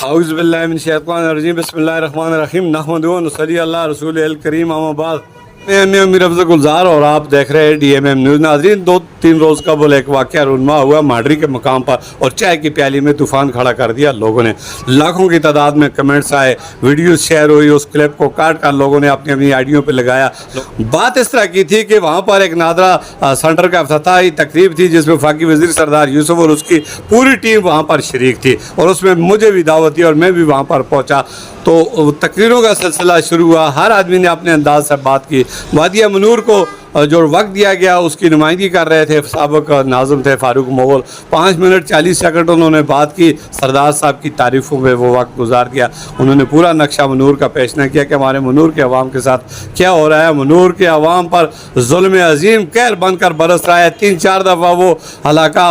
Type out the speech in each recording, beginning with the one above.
अऊज़ु बिल्लाहि मिन शैतानिर रजीम बिस्मिल्लाहिर्रहमानिर रहीम नहमदुहु व नुसल्ली अला रसूलिल करीम अम्मा बाद। मैं अमीर अफजल गुलजार और आप देख रहे हैं DMM न्यूज़। नाज़रीन, 2-3 रोज़ कबल एक वाक़या रूनमा हुआ माडरी के मकाम पर और चाय की प्याली में तूफ़ान खड़ा कर दिया लोगों ने। लाखों की तादाद में कमेंट्स आए, वीडियो शेयर हुई, उस क्लिप को काट कर लोगों ने अपनी अपनी आईडियों पर लगाया। बात इस तरह की थी कि वहाँ पर एक नादरा सेंटर का इफ्तिताही तकरीब थी जिसमें वफाकी वज़ीर सरदार यूसुफ और उसकी पूरी टीम वहाँ पर शरीक थी और उसमें मुझे भी दावत थी और मैं भी वहाँ पर पहुँचा। तो तकरीरों का सिलसिला शुरू हुआ, हर आदमी ने अपने अंदाज से बात की। वादिया मनूर को जो वक्त दिया गया उसकी नुमाइंदगी कर रहे थे साबिक नाज़िम थे फारूक मोगल। 5 मिनट 40 सेकंड उन्होंने बात की, सरदार साहब की तारीफ़ों में वो वक्त गुजार दिया। उन्होंने पूरा नक्शा मनूर का पेश न किया कि हमारे मनूर के अवाम के साथ क्या हो रहा है। मनूर के अवाम पर जुल्म अजीम कहर बनकर बरस रहा है। 3-4 दफ़ा वो इलाका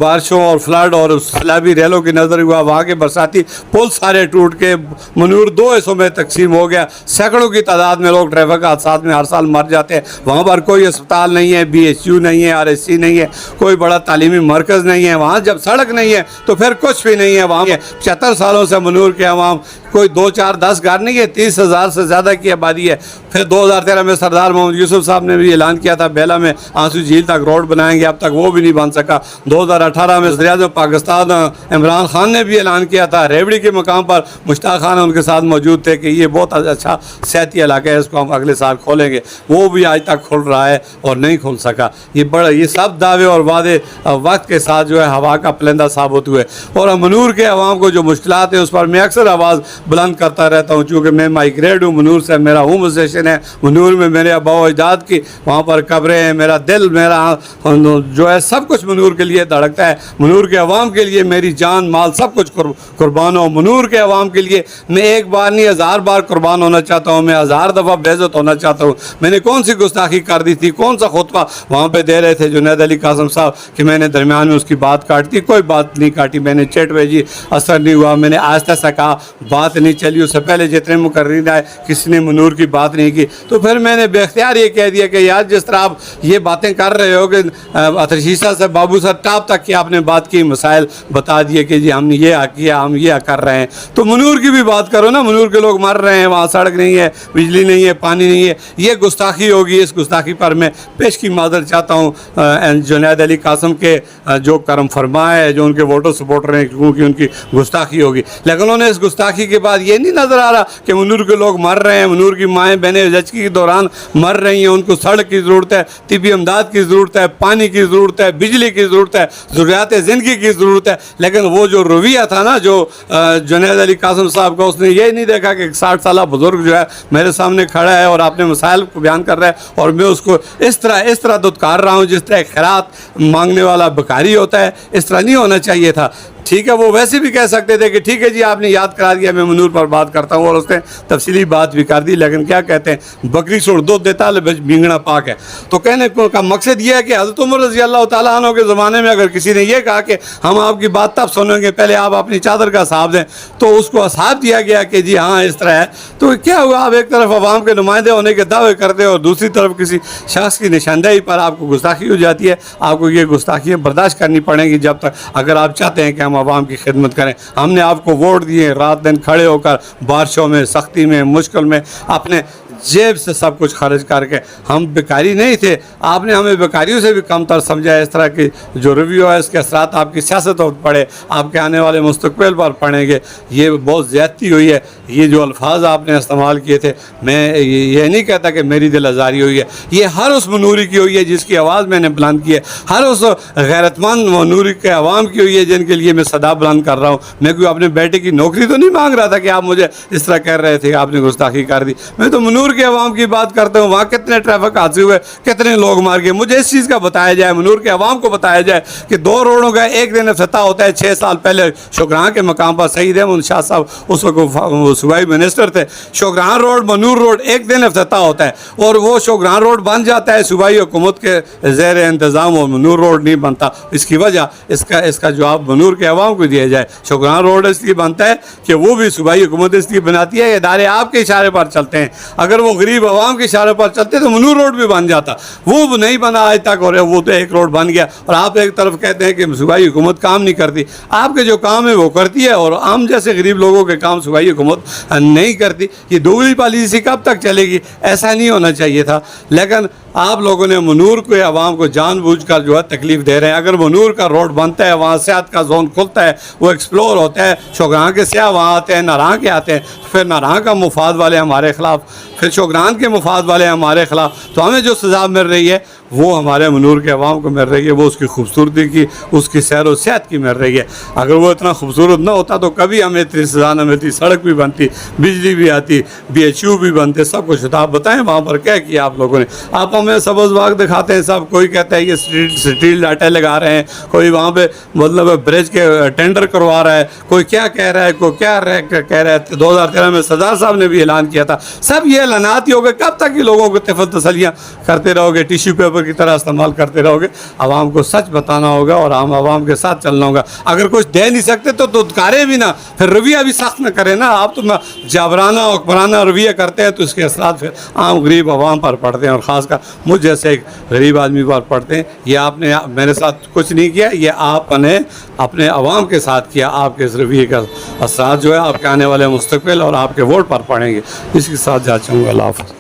बारिशों और फ्लड और सैलाबी रेलों की नज़र हुआ। वहाँ के बरसाती पुल सारे टूट के मनूर 2 हिस्सों में तकसीम हो गया। सैकड़ों की तादाद में लोग ट्रैफिक हादसा में हर साल मर जाते हैं। वहाँ पर कोई अस्पताल नहीं है, BHU नहीं है, RSC नहीं है, कोई बड़ा तालीमी मरकज़ नहीं है। वहाँ जब सड़क नहीं है तो फिर कुछ भी नहीं है। वहाँ 75 सालों से मनूर के अवाम कोई 2-4-10 घर नहीं है, 30,000 से ज़्यादा की आबादी है। फिर 2013 में सरदार मोहम्मद यूसुफ साहब ने भी ऐलान किया था बेला में आंसू झील तक रोड बनाएंगे, अब तक वो भी नहीं बन सका। 2018 में वज़ीर-ए-आज़म पाकिस्तान इमरान खान ने भी ऐलान किया था, रेवड़ी के मकाम पर मुश्ताक खान उनके साथ मौजूद थे कि ये बहुत अच्छा सेहती इलाका है, इसको हम अगले साल खोलेंगे। वो भी आज तक खुल रहा है और नहीं खुल सका। ये सब दावे और वादे वक्त के साथ जो है हवा का पलंदा साबित हुए। और मनूर के अवाम को जो मुश्किलात है उस पर मैं अक्सर आवाज़ बुलंद करता रहता हूँ, चूँकि मैं माइग्रेट हूँ, मनूर से मेरा होम स्टेशन है। मनूर में मेरे आबा अजदाद की वहाँ पर कब्रें हैं। मेरा दिल, मेरा जो है सब कुछ मनूर के लिए धड़कता है। मनूर के अवाम के लिए मेरी जान माल सब कुछ कुर्बान हो। मनूर के अवाम के लिए मैं एक बार नहीं 1000 बार कुर्बान होना चाहता हूँ। मैं 1000 दफ़ा बेइज्जत होना चाहता हूँ। मैंने कौन सी गुस्ताखी कर दी थी, कौन सा खुतबा वहाँ पे दे रहे थे जुनैद अली कासिम साहब कि मैंने दरमियान में उसकी बात काट दी? कोई बात नहीं काटी। मैंने चेट भेजी, असर नहीं हुआ। मैंने आहिस्ता सा कहा, बात नहीं चली। उससे पहले जितने मुकर्रीन आए किसी ने मनूर की बात नहीं की। तो फिर मैंने बेख्तियार ये कह दिया कि यार जिस तरह आप ये बातें कर रहे हो कि अतरशीसा से बाबू सर टाप तक की आपने बात की, मसाइल बता दिए कि जी हमने ये किया, हम ये कर रहे हैं, तो मनूर की भी बात करो ना। मनूर के लोग मर रहे हैं, वहाँ सड़क नहीं है, बिजली नहीं है, पानी नहीं है। ये गुस्ताखी होगी। इस गुस्ताखी पर मैं पेश की माजर चाहता हूँ जुनैद अली कासिम के जो करम फरमा है, जो उनके वोटर सपोर्टर हैं, क्योंकि उनकी गुस्ताखी होगी। लेकिन उन्होंने इस गुस्ताखी के बाद ये नहीं नज़र आ रहा कि मनूर के लोग मर रहे हैं, मनूर की माएँ बहनें जचकी के दौरान मर रही हैं, उनको सड़क की ज़रूरत है, तिबी इमदाद की ज़रूरत है, पानी की ज़रूरत है, बिजली की ज़रूरत है, ज़रूरियात ज़िंदगी की ज़रूरत है। लेकिन वो जो रवैया था ना जो जुनैद अली कासिम साहब का, उसने ये नहीं देखा कि 60 साल बुज़ुर्ग जो है मेरे सामने खड़ा है और अपने मसाइल को बयान कर रहा है और मैं उसको इस तरह दुत्कार रहा हूँ जिस तरह खैरात मांगने वाला भिखारी होता है। इस तरह नहीं होना चाहिए था। ठीक है, वो वैसे भी कह सकते थे कि ठीक है जी आपने याद करा दिया, मैं मनूर पर बात करता हूँ, और उसने तफसीली बात भी कर दी। लेकिन क्या कहते हैं, बकरी छोड़ दूध देता है, भींगना पाक है। तो कहने का मकसद ये है कि हज़रत उमर रज़ी अल्लाह तआला अन्हु के ज़माने में अगर किसी ने यह कहा कि हम आपकी बात तब सुनेंगे, पहले आप अपनी चादर का हिसाब दें, तो उसको हिसाब दिया गया कि जी हाँ इस तरह है। तो क्या हुआ, आप एक तरफ अवाम के नुमाइंदे होने के दावे करते हो और दूसरी तरफ किसी शख्स की निशानदेही पर आपको गुस्ताखी हो जाती है। आपको ये गुस्ताखियाँ बर्दाश्त करनी पड़ेंगी जब तक, अगर आप चाहते हैं कि हम आवाम की खिदमत करें। हमने आपको वोट दिए, रात दिन खड़े होकर बारिशों में, सख्ती में, मुश्किल में अपने जेब से सब कुछ खर्च करके। हम बेकारी नहीं थे, आपने हमें बेकारियों से भी कम तर समझा। इस तरह की जो रिव्यू है इसके असरात आपकी सियासत पर पड़े, आपके आने वाले मुस्तकबिल पर पड़ेंगे। ये बहुत ज़्यादती हुई है। ये जो अल्फाज आपने इस्तेमाल किए थे, मैं ये नहीं कहता कि मेरी दिल आज़ारी हुई है, ये हर उस मनूरी की हुई है जिसकी आवाज़ मैंने बुलंद की है, हर उस गैरतमंद मनूरी के अवाम की हुई है जिनके लिए मैं सदा बुलंद कर रहा हूँ। मैं कोई अपने बेटे की नौकरी तो नहीं मांग रहा था कि आप मुझे इस तरह कह रहे थे कि आपने गुस्ताखी कर दी। मैं तो मनूर के अवाम की बात करते हूँ। वहाँ कितने ट्रैफिक हादसे हुए, कितने लोग मार गए, मुझे इस चीज़ का बताया जाए, मनूर के अवाम को बताया जाए कि 2 रोडों का एक दिन इफ्तिताह होता है। 6 साल पहले शुक्रान के मकाम पर सईद अहमद शाह साहब उस वक्त सूबाई मिनिस्टर थे। शुक्रान रोड, मनूर रोड एक दिन इफ्तिताह होता है और वो शुक्रान रोड बन जाता है सूबाई हुकूमत के ज़ेर इंतज़ाम और मनूर रोड नहीं बनता। इसकी वजह इसका जवाब मनूर के अवाम को दिया जाए। शुक्रान रोड इसलिए बनता है कि वो भी सूबाई हुकूमत इसलिए बनाती है, इदारे आपके इशारे पर चलते हैं। अगर وہ غریب عوام کے اشارے پر چلتے تو منور روڈ بھی بن جاتا، وہ نہیں بنا آج تک، اور وہ تو ایک روڈ بن گیا۔ اور آپ ایک طرف کہتے ہیں کہ صوبائی حکومت کام نہیں کرتی، آپ کے جو کام ہے وہ کرتی ہے، اور عام جیسے غریب لوگوں کے کام صوبائی حکومت نہیں کرتی۔ یہ دوگلی پالیسی کب تک چلے گی؟ ایسا نہیں ہونا چاہیے تھا، لیکن آپ لوگوں نے منور کو عوام کو جان بوجھ کر جو ہے تکلیف دے رہے ہیں۔ اگر منور کا روڈ بنتا ہے، وہاں سیاحت کا زون کھلتا ہے، وہ ایکسپلور ہوتا ہے، شوگران کے سیاح وہاں آتے ہیں، ناراں کے آتے ہیں، پھر ناراں کا مفاد والے ہمارے خلاف، پھر شوگران کے مفاد والے ہمارے خلاف، تو ہمیں جو سزا مل رہی ہے وہ ہمارے منور کے عوام کو مل رہی ہے، وہ اس کی خوبصورتی کی، اس کی سیر و صحت کی مل رہی ہے۔ اگر وہ اتنا خوبصورت نہ ہوتا تو کبھی ہمیں اتنی سزا نہ ملتی، سڑک بھی بنتی، بجلی بھی آتی، BHU بھی بنتے، سب کچھ ہوتا۔ آپ بتائیں وہاں پر کیا کیا آپ لوگوں نے؟ آپ ہمیں سبز باغ دکھاتے ہیں سب، کوئی کہتا ہے یہ اسٹریٹ لائٹیں لگا رہے ہیں، کوئی وہاں پہ مطلب برج کے ٹینڈر کروا رہا ہے، کوئی کیا کہہ رہا ہے، کوئی کیا کہہ رہا ہے۔ 2013 میں سردار صاحب نے بھی اعلان کیا تھا۔ سب یہ اعلانات ہی ہو گئے، کب تک یہ لوگوں کو طفل تسلیاں کرتے رہو گے، ٹیشو پیپر کی طرح استعمال کرتے رہو گے؟ عوام کو سچ بتانا ہوگا اور عوام کے ساتھ چلنا ہوگا۔ اگر کچھ دے نہیں سکتے تو دھتکارے بھی نہ، پھر رویہ بھی سخت نہ کریں نا۔ آپ تو جابرانہ حکمرانہ رویہ کرتے ہیں تو اس کے اثرات پھر عام غریب عوام پر پڑتے ہیں، اور خاص کر مجھ جیسے ایک غریب آدمی پر پڑتے ہیں۔ یہ آپ نے میرے ساتھ کچھ نہیں کیا، یہ آپ نے اپنے عوام کے ساتھ کیا۔ آپ کے اس رویے کا اثرات جو ہے آپ کے آنے والے مستقبل اور آپ کے ووٹ پر پڑیں گے۔ اس کے ساتھ جا چاہوں گا۔ اللہ حافظ۔